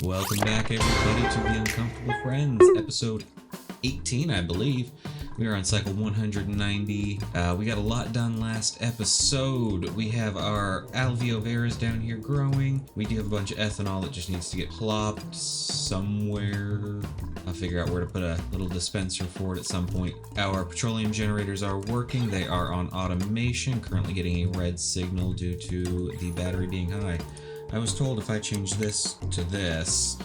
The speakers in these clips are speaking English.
Welcome back, everybody, to The Uncomfortable Friends, episode 18, I believe. We are on cycle 190. We got a lot done last episode. We have our alveoveras down here growing. We do have a bunch of ethanol that just needs to get plopped somewhere. I'll figure out where to put a little dispenser for it at some point. Our petroleum generators are working. They are on automation, currently getting a red signal due to the battery being high. I was told if I change this to this,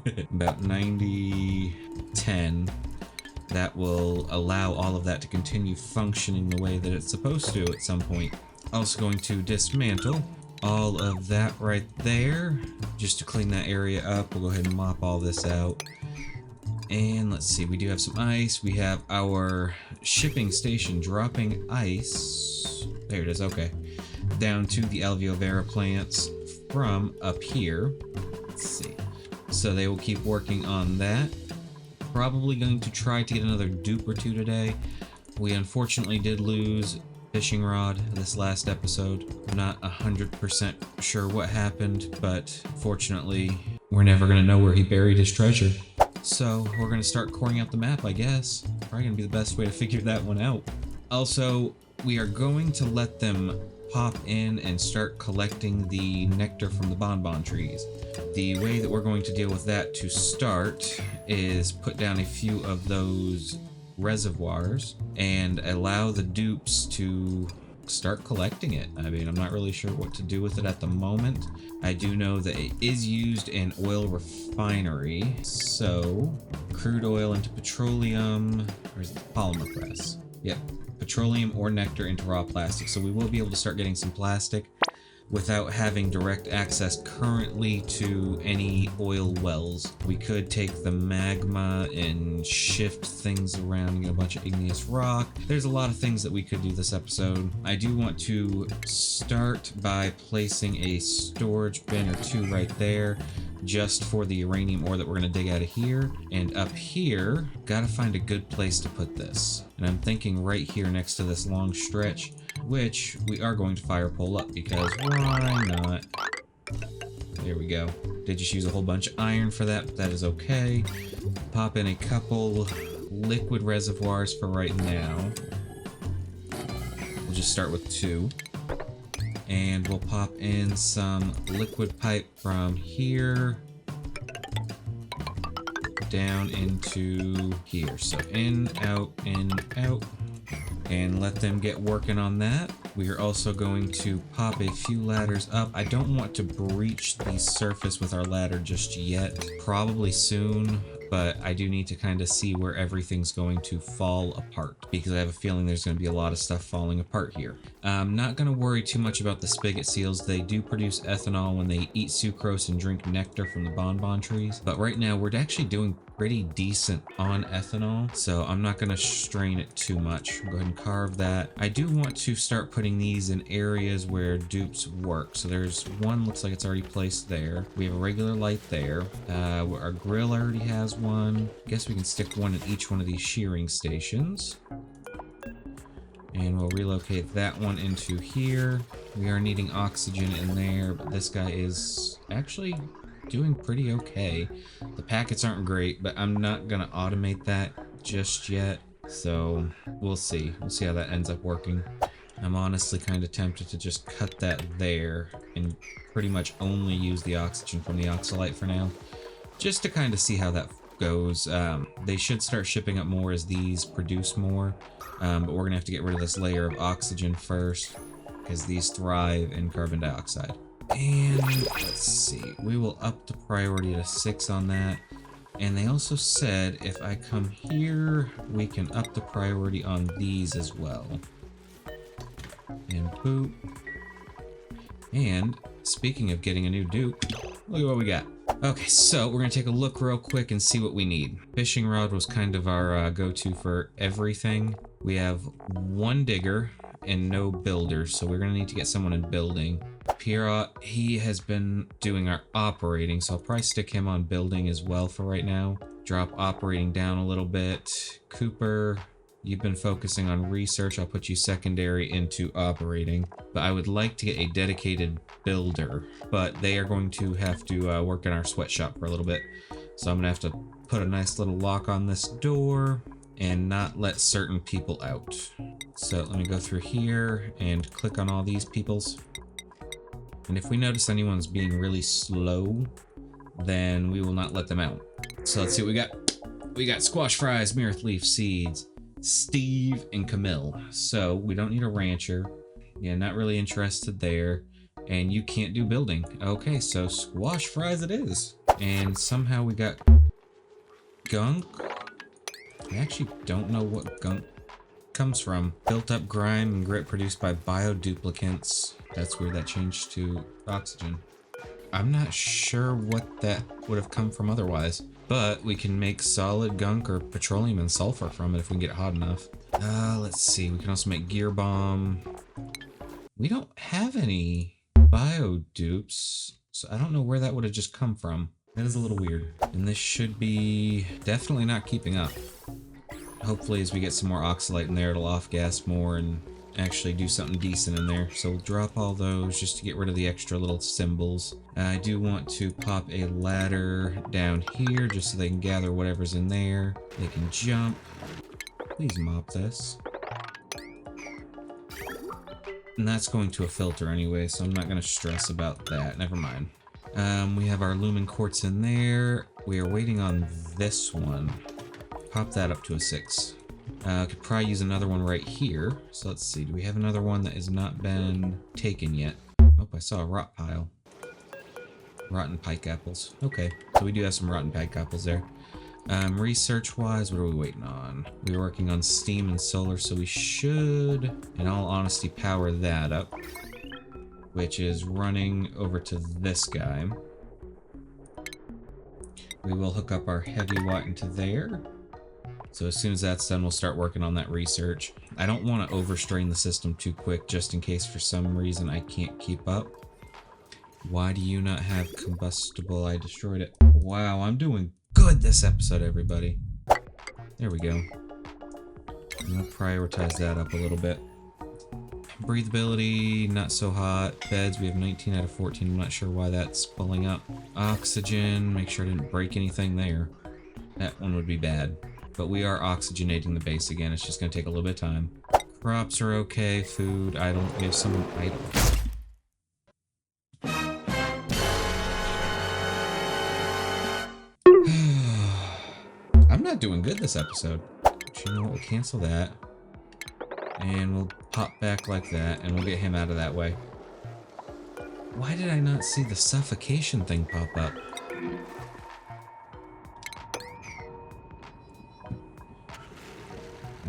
about 90-10, that will allow all of that to continue functioning the way that it's supposed to at some point. Also going to dismantle all of that right there, just to clean that area up. We'll go ahead and mop all this out. And let's see, we do have some ice. We have our shipping station dropping ice. There it is, okay. Down to the alveovera plants from up here. Let's see. So they will keep working on that. Probably going to try to get another dupe or two today. We unfortunately did lose fishing rod this last episode. I'm not 100% sure what happened, but fortunately, we're never going to know where he buried his treasure. So we're going to start coring out the map, I guess. Probably going to be the best way to figure that one out. Also, we are going to let them pop in and start collecting the nectar from the bonbon trees. The way that we're going to deal with that to start is put down a few of those reservoirs and allow the dupes to start collecting it. I mean, I'm not really sure what to do with it at the moment. I do know that it is used in oil refinery, so crude oil into petroleum, or is it polymer press? Yep, petroleum or nectar into raw plastic. So we will be able to start getting some plastic without having direct access currently to any oil wells. We could take the magma and shift things around and get a bunch of igneous rock. There's a lot of things that we could do this episode. I do want to start by placing a storage bin or two right there, just for the uranium ore that we're going to dig out of here. And up here, gotta find a good place to put this. And I'm thinking right here next to this long stretch, which we are going to fire pole up because why not? There we go. Did just use a whole bunch of iron for that, but that is okay. Pop in a couple liquid reservoirs for right now. We'll just start with 2. And we'll pop in some liquid pipe from here down into here. So in, out, and let them get working on that. We are also going to pop a few ladders up. I don't want to breach the surface with our ladder just yet. Probably soon, but I do need to kind of see where everything's going to fall apart because I have a feeling there's going to be a lot of stuff falling apart here. I'm not going to worry too much about the spigot seals. They do produce ethanol when they eat sucrose and drink nectar from the bonbon trees, but right now we're actually doing pretty decent on ethanol, so I'm not going to strain it too much. Go ahead and carve that. I do want to start putting these in areas where dupes work. So there's one, looks like it's already placed there. We have a regular light there. Our grill already has one. Guess we can stick one in each one of these shearing stations. And we'll relocate that one into here. We are needing oxygen in there, but this guy is actually doing pretty okay. The packets aren't great, but I'm not gonna automate that just yet. So we'll see. We'll see how that ends up working. I'm honestly kind of tempted to just cut that there and pretty much only use the oxygen from the oxalite for now, just to kind of see how that goes. They should start shipping up more as these produce more, but we're gonna have to get rid of this layer of oxygen first because these thrive in carbon dioxide. And let's see, we will up the priority to 6 on that. And they also said if I come here, we can up the priority on these as well. And boop. And speaking of getting a new dupe, look at what we got. Okay, so we're gonna take a look real quick and see what we need. Fishing rod was kind of our go-to for everything. We have 1 digger and no builders, so we're gonna need to get someone in building. Pierrot, he has been doing our operating, so I'll probably stick him on building as well for right now. Drop operating down a little bit. Cooper, You've been focusing on research. I'll put you secondary into operating. But I would like to get a dedicated builder. But they are going to have to work in our sweatshop for a little bit. So I'm going to have to put a nice little lock on this door and not let certain people out. So let me go through here and click on all these peoples. And if we notice anyone's being really slow, then we will not let them out. So let's see what we got. We got squash fries, Mirth leaf seeds, Steve, and Camille. So we don't need a rancher. Yeah, not really interested there. And you can't do building. Okay, so squash fries it is. And somehow we got gunk. I actually don't know what gunk comes from. Built up grime and grit produced by bioduplicants. That's weird, that changed to oxygen. I'm not sure what that would have come from otherwise, but we can make solid gunk or petroleum and sulfur from it if we can get it hot enough. Let's see, we can also make gear bomb. We don't have any biodupes, so I don't know where that would have just come from. That is a little weird. And this should be definitely not keeping up. Hopefully as we get some more oxalate in there, it'll off-gas more and actually do something decent in there. So we'll drop all those just to get rid of the extra little symbols. I do want to pop a ladder down here just so they can gather whatever's in there. They can jump. Please mop this. And that's going to a filter anyway, so I'm not going to stress about that. Never mind. We have our lumen quartz in there. We are waiting on this one. Pop that up to a 6. Could probably use another one right here. So let's see. Do we have another one that has not been taken yet? Oh, I saw a rot pile. Rotten pike apples. Okay, so we do have some rotten pike apples there. Research-wise, what are we waiting on? We're working on steam and solar, so we should, in all honesty, power that up. Which is running over to this guy. We will hook up our heavy watt into there. So as soon as that's done, we'll start working on that research. I don't want to overstrain the system too quick, just in case for some reason I can't keep up. Why do you not have combustible? I destroyed it. Wow, I'm doing good this episode, everybody. There we go. I'm gonna prioritize that up a little bit. Breathability, not so hot. Beds, we have 19 out of 14. I'm not sure why that's pulling up. Oxygen, make sure I didn't break anything there. That one would be bad. But we are oxygenating the base again. It's just going to take a little bit of time. Crops are okay. Food, idle. We have some idle. I'm not doing good this episode. But you know what? We'll cancel that. And we'll pop back like that. And we'll get him out of that way. Why did I not see the suffocation thing pop up?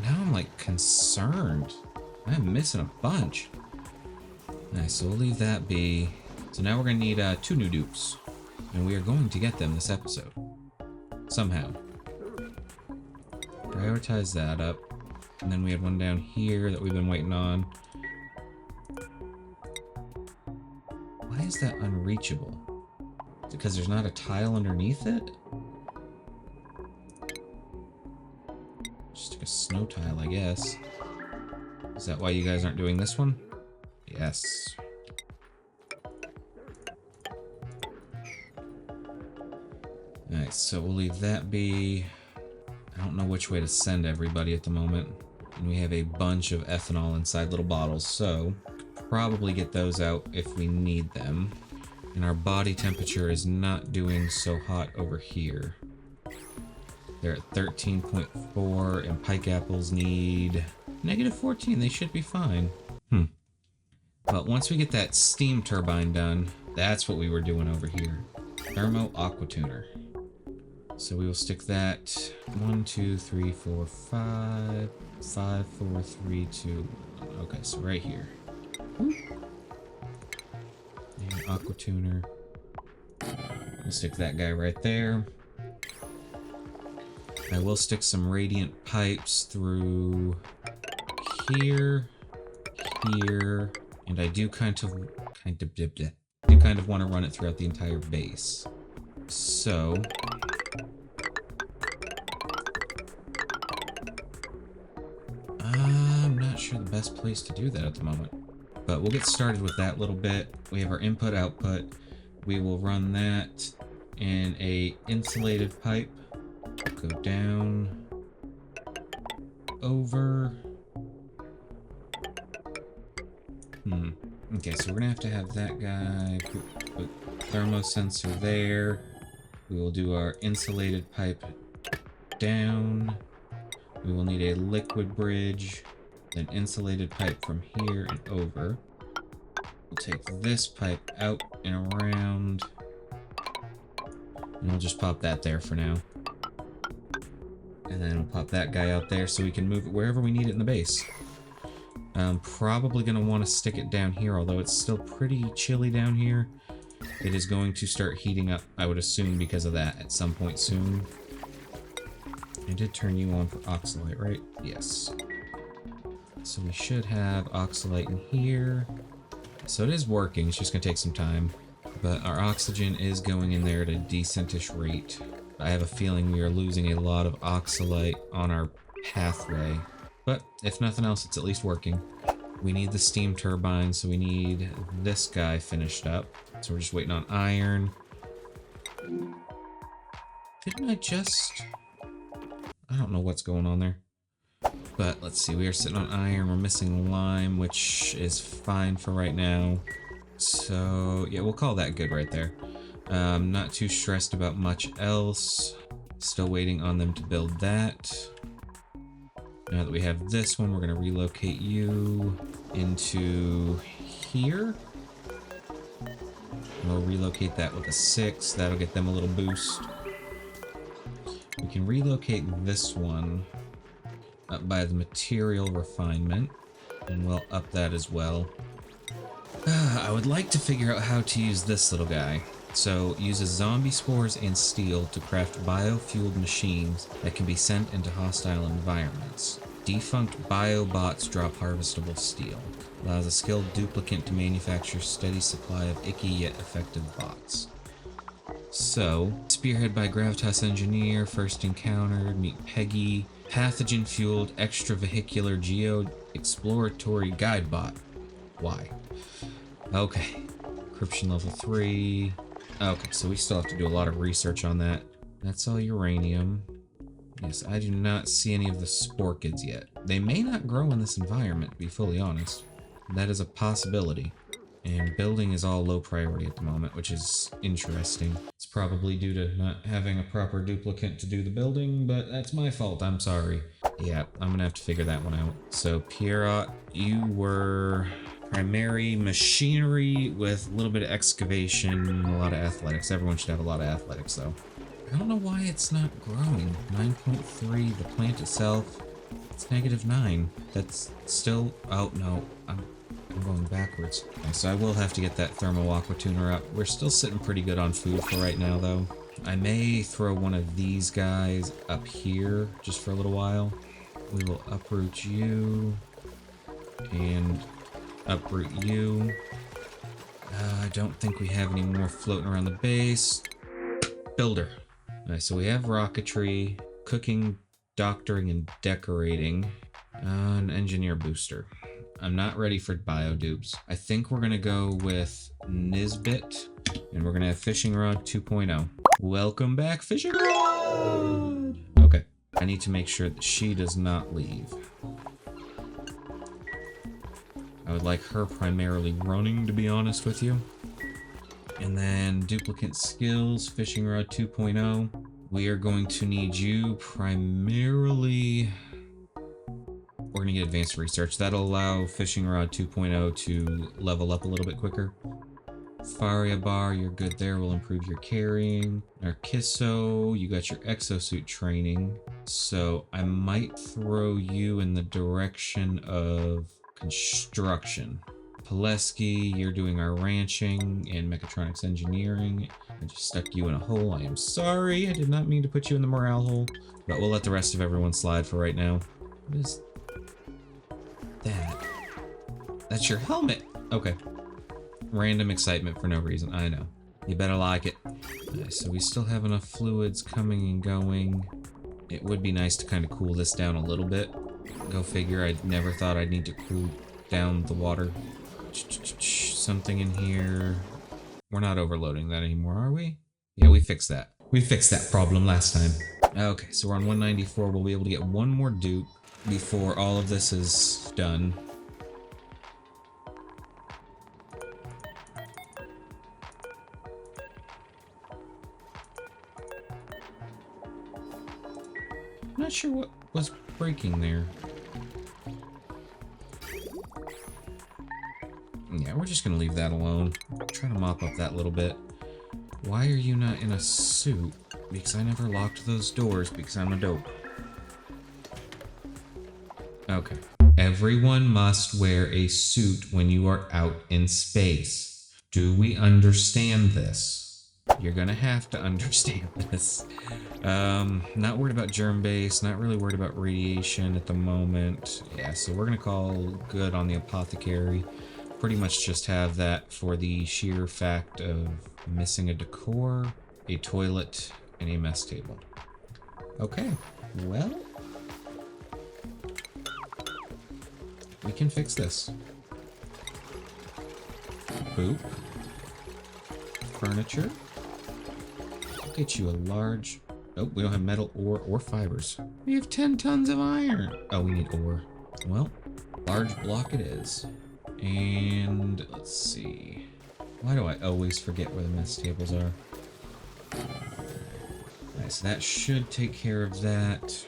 Now I'm like concerned. I'm missing a bunch. Nice, so we'll leave that be. So now we're gonna need 2 new dupes. And we are going to get them this episode. Somehow. Prioritize that up. And then we had one down here that we've been waiting on. Why is that unreachable? Is it because there's not a tile underneath it? Just a snow tile, I guess. Is that why you guys aren't doing this one? Yes. Alright, so we'll leave that be. I don't know which way to send everybody at the moment. And we have a bunch of ethanol inside little bottles, so probably get those out if we need them. And our body temperature is not doing so hot over here. They're at 13.4, and pike apples need -14. They should be fine. But once we get that steam turbine done, that's what we were doing over here. Thermo aquatuner. So we will stick that 1, 2, 3, 4, 5, 5, 4, 3, 2, 1. Okay, so right here. And aquatuner. We'll stick that guy right there. I will stick some radiant pipes through here, here, and I do kind of want to run it throughout the entire base. So best place to do that at the moment. But we'll get started with that little bit. We have our input output. We will run that in a insulated pipe. Go down, over. Okay, so we're gonna have that guy. Put thermosensor there. We will do our insulated pipe down. We will need a liquid bridge, then insulated pipe from here and over. We'll take this pipe out and around, and we'll just pop that there for now. And then we'll pop that guy out there so we can move it wherever we need it in the base. I'm probably going to want to stick it down here, although it's still pretty chilly down here. It is going to start heating up, I would assume, because of that at some point soon. I did turn you on for oxalite, right? Yes. So we should have oxalite in here. So it is working, it's just going to take some time. But our oxygen is going in there at a decentish rate. I have a feeling we are losing a lot of oxalite on our pathway. But if nothing else, it's at least working. We need the steam turbine, so we need this guy finished up. So we're just waiting on iron. Didn't I just... I don't know what's going on there. But let's see, we are sitting on iron, we're missing lime, which is fine for right now. So yeah, we'll call that good right there. Not too stressed about much else. Still waiting on them to build that. Now that we have this one, we're going to relocate you into here. We'll relocate that with a 6. That'll get them a little boost. We can relocate this one up by the material refinement, and we'll up that as well. I would like to figure out how to use this little guy. So, uses zombie spores and steel to craft biofueled machines that can be sent into hostile environments. Defunct biobots drop harvestable steel. Allows a skilled duplicant to manufacture steady supply of icky yet effective bots. So, spearhead by Gravitas Engineer, first encountered, meet Peggy, pathogen-fueled extravehicular geo-exploratory guide bot. Why? Okay. Encryption level 3. Okay, so we still have to do a lot of research on that. That's all uranium. Yes, I do not see any of the sporkids yet. They may not grow in this environment, to be fully honest. That is a possibility. And building is all low priority at the moment, which is interesting. It's probably due to not having a proper duplicate to do the building, but that's my fault, I'm sorry. Yeah, I'm gonna have to figure that one out. So, Pierrot, you were... primary machinery with a little bit of excavation, a lot of athletics. Everyone should have a lot of athletics, though. I don't know why it's not growing. 9.3, the plant itself, it's -9. That's still... oh, no, I'm going backwards. Okay, so I will have to get that thermal aquatuner up. We're still sitting pretty good on food for right now, though. I may throw one of these guys up here just for a little while. We will uproot you and uproot you. I don't think we have any more floating around the base. Builder. Alright, so we have rocketry, cooking, doctoring, and decorating. An engineer booster. I'm not ready for biodupes. I think we're gonna go with Nisbet, and we're gonna have fishing rod 2.0. Welcome back, fishing rod! Okay, I need to make sure that she does not leave. I would like her primarily running, to be honest with you. And then duplicate skills, fishing rod 2.0. We are going to need you primarily... we're going to get advanced research. That'll allow fishing rod 2.0 to level up a little bit quicker. Faria bar, you're good there. Will improve your carrying. Narciso, you got your exosuit training. So I might throw you in the direction of construction. Pileski, you're doing our ranching and mechatronics engineering. I just stuck you in a hole. I am sorry. I did not mean to put you in the morale hole. But we'll let the rest of everyone slide for right now. What is that? That's your helmet. Okay. Random excitement for no reason. I know. You better like it. Okay, so we still have enough fluids coming and going. It would be nice to kind of cool this down a little bit. Go figure, I never thought I'd need to cool down the water. Something in here. We're not overloading that anymore, are we? Yeah, we fixed that. We fixed that problem last time. Okay, so we're on 194. We'll be able to get one more dupe before all of this is done. I'm not sure what was breaking there. Yeah, we're just gonna leave that alone. Try to mop up that little bit. Why are you not in a suit? Because I never locked those doors because I'm a dope. Okay. Everyone must wear a suit when you are out in space. Do we understand this? You're gonna have to understand this. Not worried about germ base, not really worried about radiation at the moment. Yeah, so we're gonna call good on the apothecary. Pretty much just have that for the sheer fact of missing a decor, a toilet, and a mess table. Okay, well, we can fix this. Boop. Furniture. I'll get you a large... Oh, we don't have metal ore or fibers. We have 10 tons of iron. Oh, we need ore. Well, large block it is. And let's see. Why do I always forget where the mess tables are? Alright, so that should take care of that.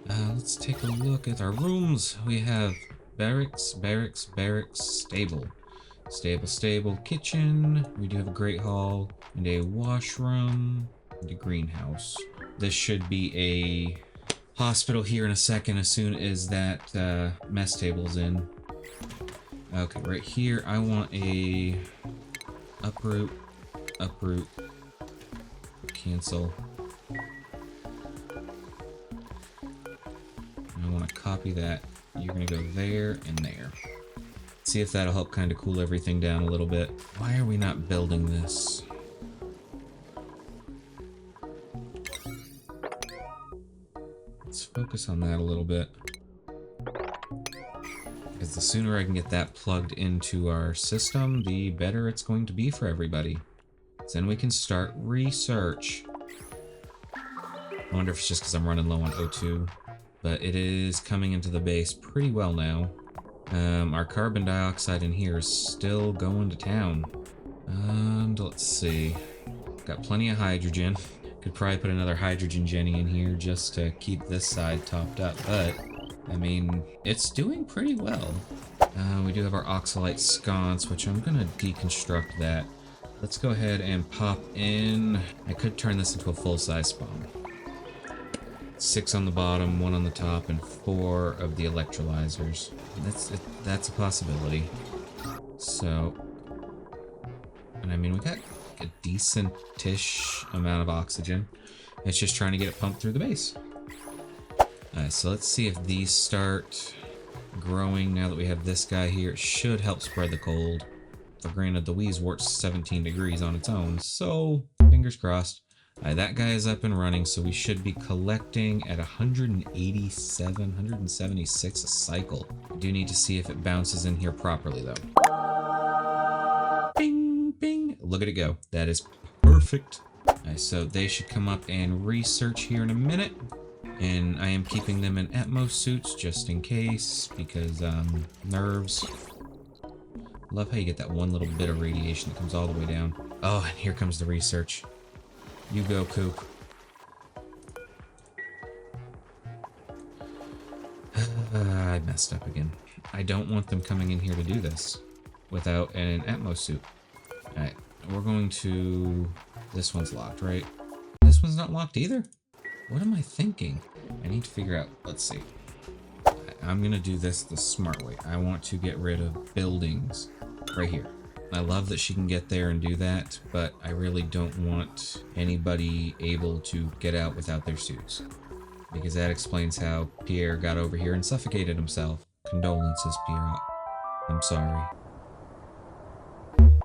Let's take a look at our rooms. We have barracks, barracks, barracks, stable. Stable, stable, kitchen. We do have a great hall and a washroom and a greenhouse. This should be a hospital here in a second as soon as that mess table's in. Okay, right here, I want a uproot, uproot, cancel. I want to copy that. You're going to go there and there. See if that'll help kind of cool everything down a little bit. Why are we not building this? Let's focus on that a little bit. Because the sooner I can get that plugged into our system, the better it's going to be for everybody. Then we can start research. I wonder if it's just because I'm running low on O2. But it is coming into the base pretty well now. Our carbon dioxide in here is still going to town. And let's see. Got plenty of hydrogen. Could probably put another hydrogen Jenny in here just to keep this side topped up. But, I mean, it's doing pretty well. We do have our oxalite sconce, which I'm going to deconstruct that. Let's go ahead and pop in. I could turn this into a full-size spawn. 6 on the bottom, 1 on the top, and 4 of the electrolyzers. That's a possibility. So, and I mean, we got a decent-ish amount of oxygen. It's just trying to get it pumped through the base. Alright, so let's see if these start growing now that we have this guy here. It should help spread the cold. But granted, the Wheezewort's 17 degrees on its own, so fingers crossed. That guy is up and running, so we should be collecting at 187, 176 a cycle. I do need to see if it bounces in here properly, though. Bing, bing. Look at it go. That is perfect. Right, so they should come up and research here in a minute. And I am keeping them in Atmos suits just in case, because nerves. Love how you get that one little bit of radiation that comes all the way down. Oh, and here comes the research. You go, Coop. I messed up again. I don't want them coming in here to do this without an Atmos suit. Alright, we're going to... This one's locked, right? This one's not locked either? What am I thinking? I need to figure out... Let's see. I'm gonna do this the smart way. I want to get rid of buildings right here. I love that she can get there and do that, but I really don't want anybody able to get out without their suits. Because that explains how Pierre got over here and suffocated himself. Condolences, Pierre. I'm sorry.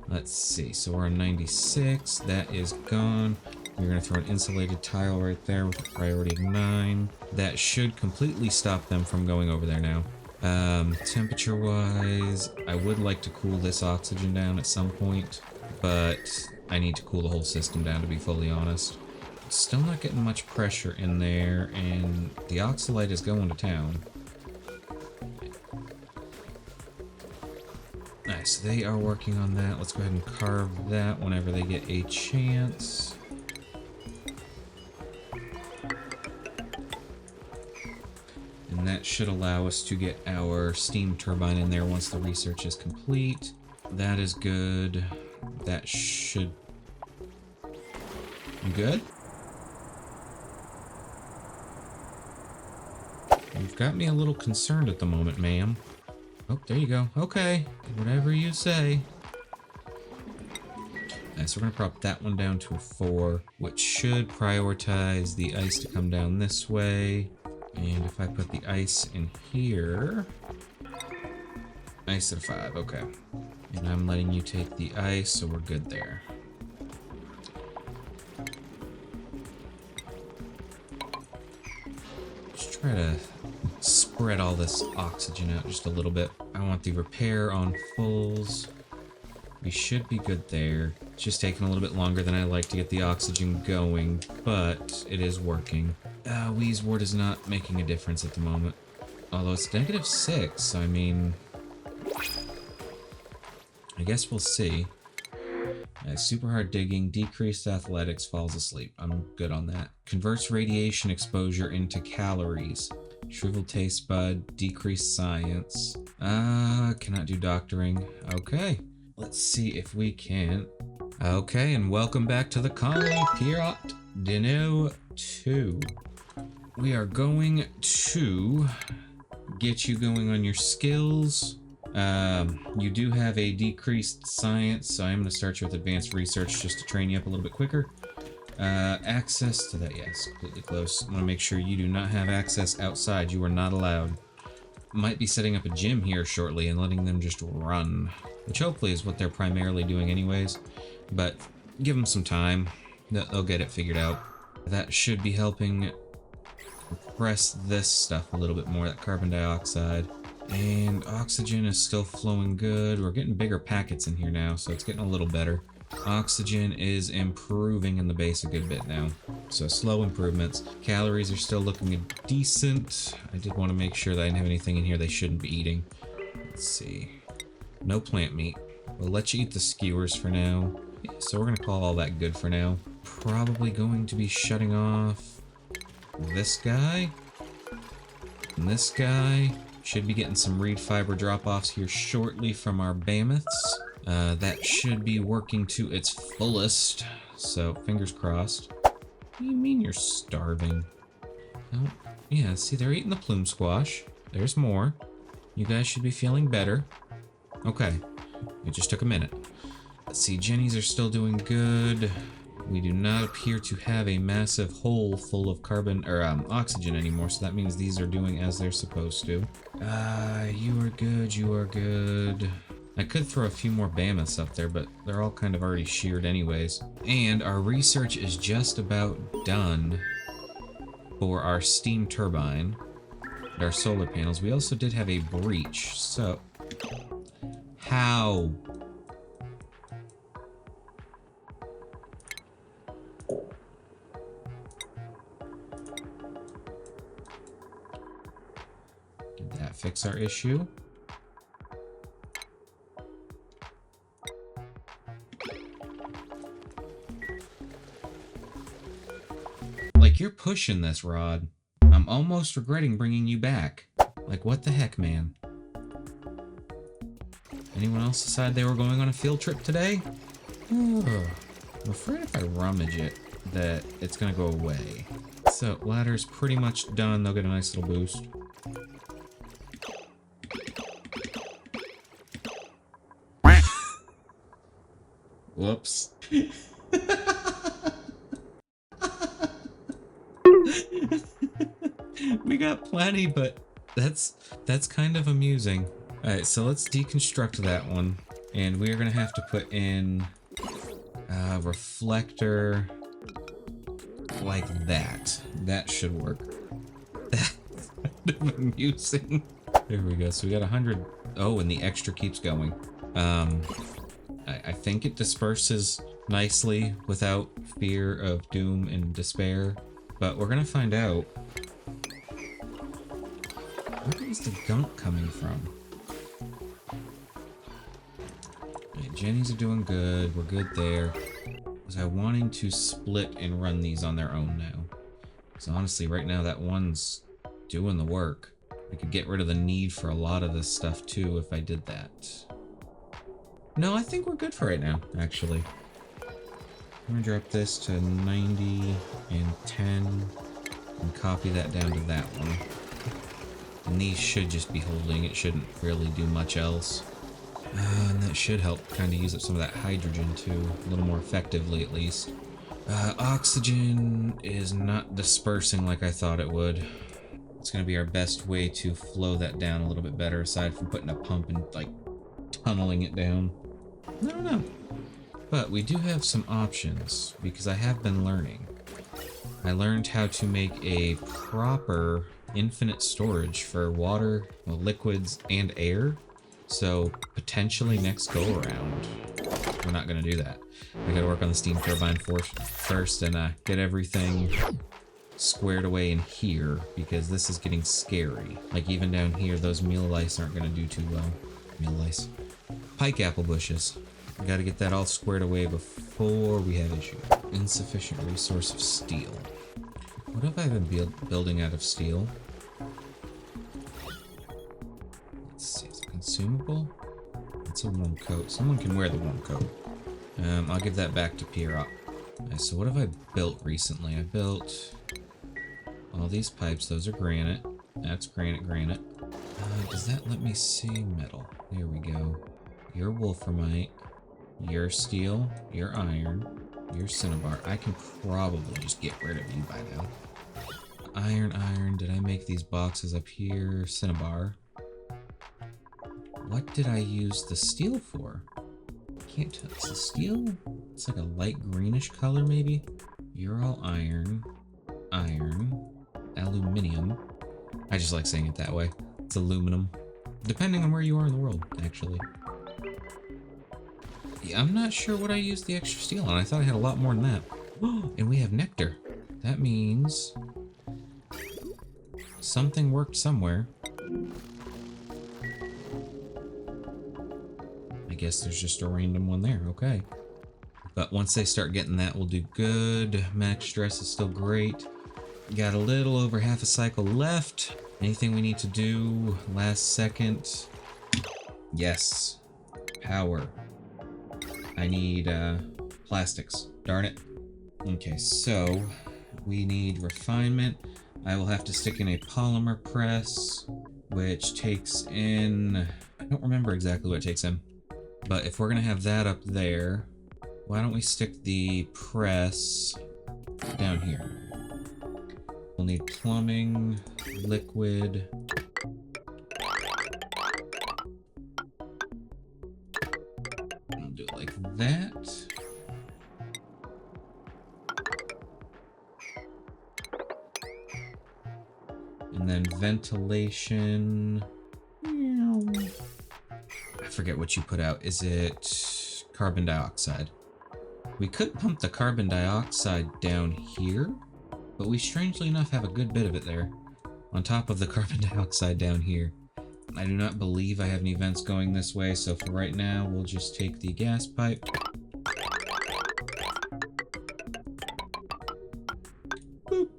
Let's see, so we're on 96. That is gone. We're going to throw an insulated tile right there with a priority of 9. That should completely stop them from going over there now. Temperature-wise, I would like to cool this oxygen down at some point, but I need to cool the whole system down, to be fully honest. Still not getting much pressure in there, and the oxalite is going to town. Nice, they are working on that. Let's go ahead and carve that whenever they get a chance. And that should allow us to get our steam turbine in there once the research is complete. That is good. That should... You good? You've got me a little concerned at the moment, ma'am. Oh, there you go. Okay. Whatever you say. Nice, we're going to prop that one down to a 4, which should prioritize the ice to come down this way. And if I put the ice in here... Ice at a 5, okay. And I'm letting you take the ice, so we're good there. Just try to spread all this oxygen out just a little bit. I want the repair on fulls. We should be good there. It's just taking a little bit longer than I like to get the oxygen going, but it is working. Wheeze Ward is not making a difference at the moment. Although it's -6, I mean... I guess we'll see. Super hard digging, decreased athletics, falls asleep. I'm good on that. Converts radiation exposure into calories. Shriveled taste bud, decreased science. Cannot do doctoring. Okay. Let's see if we can. Okay, and welcome back to the colony, Pirate Dino 2. We are going to get you going on your skills. You do have a decreased science, so I'm going to start you with advanced research just to train you up a little bit quicker. Access to that, yes, completely close. I want to make sure you do not have access outside. You are not allowed. Might be setting up a gym here shortly and letting them just run, which hopefully is what they're primarily doing anyways, but give them some time. They'll get it figured out. That should be helping compress this stuff a little bit more, that carbon dioxide. And oxygen is still flowing good. We're getting bigger packets in here now, so it's getting a little better. Oxygen is improving in the base a good bit now. So slow improvements. Calories are still looking decent. I did want to make sure that I didn't have anything in here they shouldn't be eating. Let's see. No plant meat. We'll let you eat the skewers for now. Yeah, so we're going to call all that good for now. Probably going to be shutting off this guy. And this guy. Should be getting some reed fiber drop-offs here shortly from our mammoths. That should be working to its fullest, so fingers crossed. What do you mean you're starving? Oh, yeah, see, they're eating the plume squash. There's more. You guys should be feeling better. Okay, it just took a minute. Let's see, Jennies are still doing good. We do not appear to have a massive hole full of carbon or oxygen anymore, so that means these are doing as they're supposed to. You are good, you are good. I could throw a few more mammoths up there, but they're all kind of already sheared anyways. And our research is just about done for our steam turbine and our solar panels. We also did have a breach, so... How? Did that fix our issue? Like, you're pushing this, Rod. I'm almost regretting bringing you back. Like, what the heck, man? Anyone else decide they were going on a field trip today? I'm afraid if I rummage it, that it's gonna go away. So, ladder's pretty much done. They'll get a nice little boost. Whoops. We got plenty, but that's kind of amusing. Alright, so let's deconstruct that one. And we're gonna have to put in reflector like that. That should work. That's kind of amusing. There we go. So we got 100. Oh, and the extra keeps going. I think it disperses nicely without fear of doom and despair, but we're gonna find out. Where is the gunk coming from? Okay, Jennies are doing good. We're good there. Was I wanting to split and run these on their own now? Because honestly, right now that one's doing the work. I could get rid of the need for a lot of this stuff too if I did that. No, I think we're good for right now, actually. I'm gonna drop this to 90 and 10 and copy that down to that one. And these should just be holding. It shouldn't really do much else. And that should help kind of use up some of that hydrogen too, a little more effectively at least. Oxygen is not dispersing like I thought it would. It's gonna be our best way to flow that down a little bit better, aside from putting a pump and like tunneling it down. I don't know. But we do have some options, because I have been learning. I learned how to make a proper infinite storage for water, well, liquids, and air. So potentially next go around, we're not gonna do that. I gotta work on the steam turbine first and get everything squared away in here, because this is getting scary. Like even down here, those meal lice aren't gonna do too well. Meal lice. Pike apple bushes. We gotta get that all squared away before we have issues. Insufficient resource of steel. What have I been building out of steel? Let's see, is it consumable? It's a warm coat. Someone can wear the warm coat. I'll give that back to Pierrot. Okay, so what have I built recently? I built all these pipes. Those are granite. That's granite. Does that let me see metal? There we go. Your wolframite. Your steel, your iron, your cinnabar. I can probably just get rid of you by now. Iron. Did I make these boxes up here? Cinnabar. What did I use the steel for? Can't tell. It's the steel? It's like a light greenish color, maybe? You're all iron. Aluminium. I just like saying it that way. It's aluminum. Depending on where you are in the world, actually. Yeah, I'm not sure what I used the extra steel on. I thought I had a lot more than that. And we have nectar. That means something worked somewhere. I guess there's just a random one there. Okay. But once they start getting that, we'll do good. Max stress is still great. Got a little over half a cycle left. Anything we need to do last second? Yes. Power. I need plastics. Darn it. Okay, so we need refinement. I will have to stick in a polymer press, which takes in... I don't remember exactly what it takes in. But if we're going to have that up there, why don't we stick the press down here? We'll need plumbing, liquid... that. And then ventilation. I forget what you put out. Is it carbon dioxide? We could pump the carbon dioxide down here, but we strangely enough have a good bit of it there. On top of the carbon dioxide down here. I do not believe I have any vents going this way, so for right now, we'll just take the gas pipe. Boop.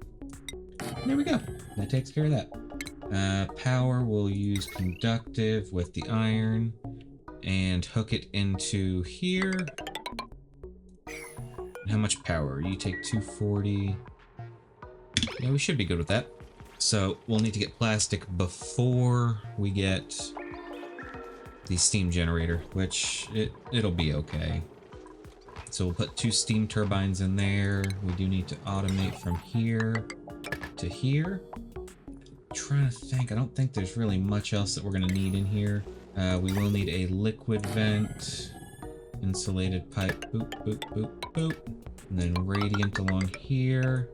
There we go. That takes care of that. Power, we'll use conductive with the iron and hook it into here. How much power? You take 240. Yeah, we should be good with that. So we'll need to get plastic before we get the steam generator, which it'll be okay. So we'll put 2 steam turbines in there. We do need to automate from here to here. I'm trying to think. I don't think there's really much else that we're going to need in here. We will need a liquid vent, insulated pipe, boop, boop, boop, boop. And then radiant along here.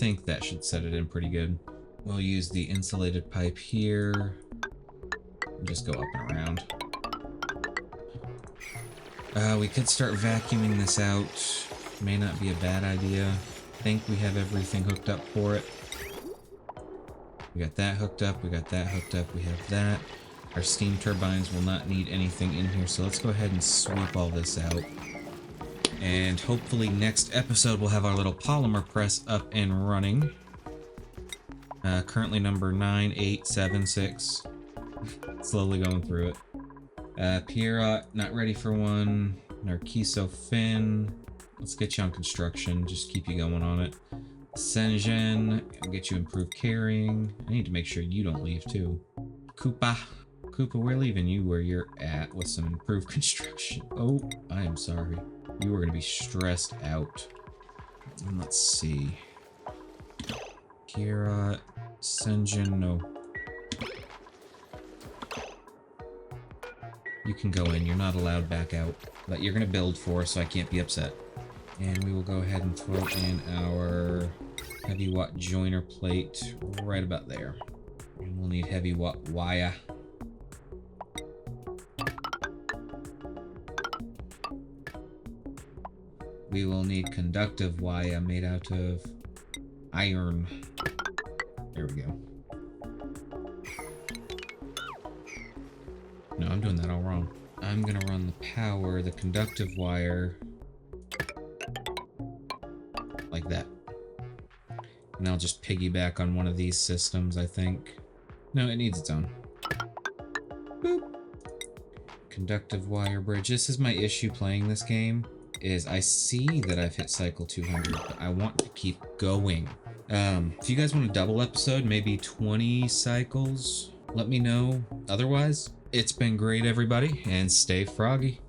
think that should set it in pretty good. We'll use the insulated pipe here. And just go up and around. We could start vacuuming this out. May not be a bad idea. I think we have everything hooked up for it. We got that hooked up, we got that hooked up, we have that. Our steam turbines will not need anything in here, so let's go ahead and sweep all this out. And hopefully next episode we'll have our little polymer press up and running. Currently number 9876. Slowly going through it. Pierrot, not ready for one. Narciso Fin. Let's get you on construction, just keep you going on it. Sengen, I'll get you improved carrying. I need to make sure you don't leave too. Koopa, we're leaving you where you're at with some improved construction. Oh, I am sorry. You are going to be stressed out. And let's see. Kira, Sengen, no. You can go in, you're not allowed back out. But you're going to build for us, so I can't be upset. And we will go ahead and throw in our heavy watt joiner plate right about there. And we'll need heavy watt wire. We will need conductive wire made out of iron. There we go. No, I'm doing that all wrong. I'm gonna run the power, the conductive wire, like that. And I'll just piggyback on one of these systems, I think. No, it needs its own. Boop. Conductive wire bridge. This is my issue playing this game, is I see that I've hit cycle 200, but I want to keep going. If you guys want a double episode, maybe 20 cycles, let me know. Otherwise, it's been great, everybody, and stay froggy.